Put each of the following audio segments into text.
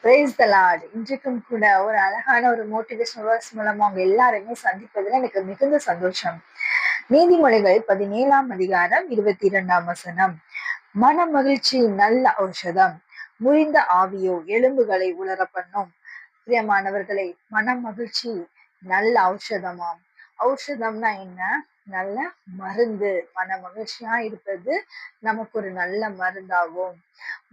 Praise the Lord. இன்றைக்கும் கூட ஒரு அழகான ஒரு மோட்டிவேஷன் வேர்ட்ஸ் மூலமா அவங்க எல்லாருமே சந்திப்பதில் எனக்கு மிகுந்த சந்தோஷம். நீதிமொழிகள் 17ஆம் அதிகாரம் 22ஆம் வசனம். மன மகிழ்ச்சி நல்ல ஔஷதம், முறிந்த ஆவியோ எலும்புகளை உலர பண்ணும். பிரியமானவர்களே, மன மகிழ்ச்சி நல்ல ஔஷதமாம். ஔஷதம்னா என்ன? நல்ல மருந்து. மன மகிழ்ச்சியா இருப்பது நமக்கு ஒரு நல்ல மருந்தாகும்.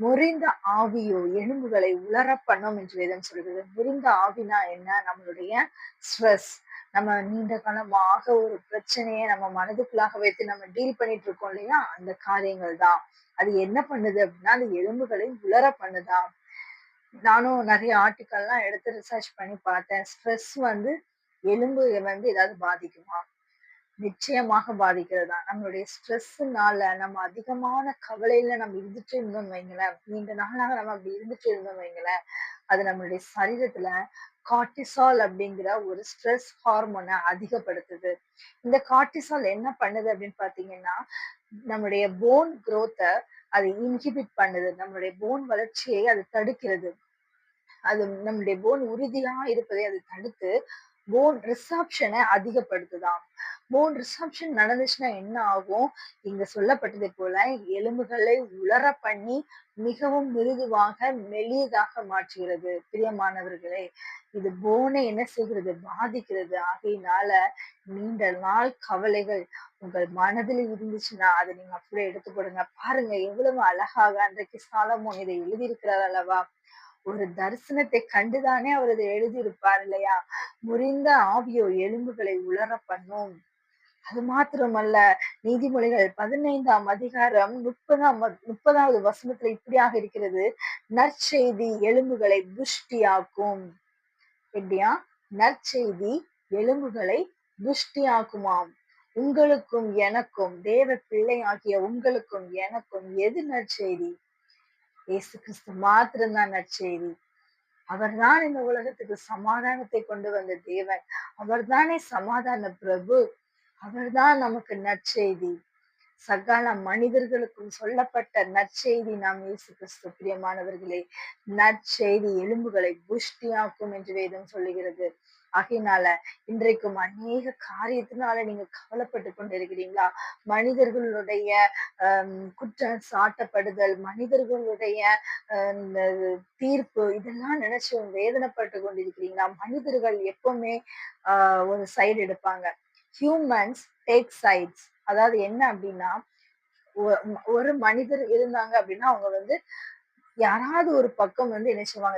முறிந்த ஆவியோ எலும்புகளை உலர பண்ணும் என்று வேதம் சொல்கிறது. முறிந்த ஆவினா என்ன? நம்மளுடைய ஸ்ட்ரெஸ், நம்ம நீண்ட காலமாக ஒரு பிரச்சனையை நம்ம மனதுக்குள்ளாக வைத்து நம்ம டீல் பண்ணிட்டு இருக்கோம் இல்லையா, அந்த காரியங்கள் தான். அது என்ன பண்ணுது அப்படின்னா, அது எலும்புகளை உலர பண்ணுதான். நானும் நிறைய ஆர்டிக்கல்லாம் எடுத்து ரிசர்ச் பண்ணி பார்த்தேன். ஸ்ட்ரெஸ் எலும்பு ஏதாவது பாதிக்குமா? நிச்சயமாக பாதிக்கிறதா. நம்மளுடைய ஸ்ட்ரெஸ்ஸுனால நம்ம அதிகமான கவலையில நம்ம இருந்துட்டு இருந்தோம்னு வைங்களேன், நீண்ட நாளாக நம்ம அப்படி இருந்துட்டு இருந்தோம்னு வைங்களேன், அது நம்மளுடைய சரீரத்துல கார்டிசால் அப்படிங்கிற ஒரு ஸ்ட்ரெஸ் ஹார்மோனை அதிகப்படுத்துது. இந்த கார்டிசால் என்ன பண்ணுது அப்படின்னு பாத்தீங்கன்னா, நம்மளுடைய போன் growth அது இன்ஹிபிட் பண்ணுது. நம்மளுடைய போன் வளர்ச்சியை அது தடுக்கிறது. அது நம்முடைய போன் உறுதியா இருப்பதை அது தடுத்து போன் ரிசாப்ஷனை அதிகப்படுத்துதாம். போன் ரிசாப்ஷன் நடந்துச்சுன்னா என்ன ஆகும்? இங்க சொல்லப்பட்டதை போல எலும்புகளை உலர பண்ணி மிகவும் மிருதுவாக மெல்லியதாக மாற்றுகிறது. பிரியமானவர்களே, இது போனை என்ன செய்கிறது? பாதிக்கிறது. ஆகையினால நீண்ட நாள் கவலைகள் உங்கள் மனதில் இருந்துச்சுன்னா அதை நீங்க அப்படியே எடுத்து போடுங்க. பாருங்க எவ்வளவு அழகாக அன்றைக்கு சாலமோன் இதை எழுதியிருக்கிறார் அல்லவா? ஒரு தரிசனத்தை கண்டுதானே அவர் இதை எழுதியிருப்பார் இல்லையா? முறிந்த ஆவியோ எலும்புகளை உலர பண்ணும். அது மாத்திரமல்ல, நீதிமொழிகள் 15ஆம் அதிகாரம் 30வது வசனத்துல இப்படியாக இருக்கிறது. நற்செய்தி எலும்புகளை புஷ்டியாக்கும். எப்படியா? நற்செய்தி எலும்புகளை புஷ்டியாக்குமாம். உங்களுக்கும் எனக்கும், தேவ பிள்ளை ஆகிய உங்களுக்கும் எனக்கும் எது நற்செய்தி? இயேசு கிறிஸ்து மாத்திரம்தான் நற்செய்தி. அவர்தான் இந்த உலகத்துக்கு சமாதானத்தை கொண்டு வந்த தேவன். அவர்தானே சமாதான பிரபு. அவர்தான் நமக்கு நற்செய்தி. சகல மனிதர்களுக்கும் சொல்லப்பட்ட நற்செய்தி நாம் இயேசு கிறிஸ்து. பிரியமானவர்களே, நற்செய்தி எலும்புகளை புஷ்டியாக்கும் என்று வேதம் சொல்லுகிறது. ஆகையினால இன்றைக்கும் அநேக காரியத்தினால நீங்க கவலைப்பட்டு கொண்டிருக்கிறீங்களா? மனிதர்களுடைய குற்றம் சாட்டப்படுதல், மனிதர்களுடைய தீர்ப்பு, இதெல்லாம் நினைச்சு வேதனைப்பட்டு கொண்டிருக்கிறீங்களா? மனிதர்கள் எப்பவுமே ஒரு சைடு எடுப்பாங்க. Humans take sides. அதாவது என்ன அப்படின்னா, ஒரு மனிதர் இருந்தாங்க அப்படின்னா அவங்க யாராவது ஒரு பக்கம் என்ன செய்வாங்க?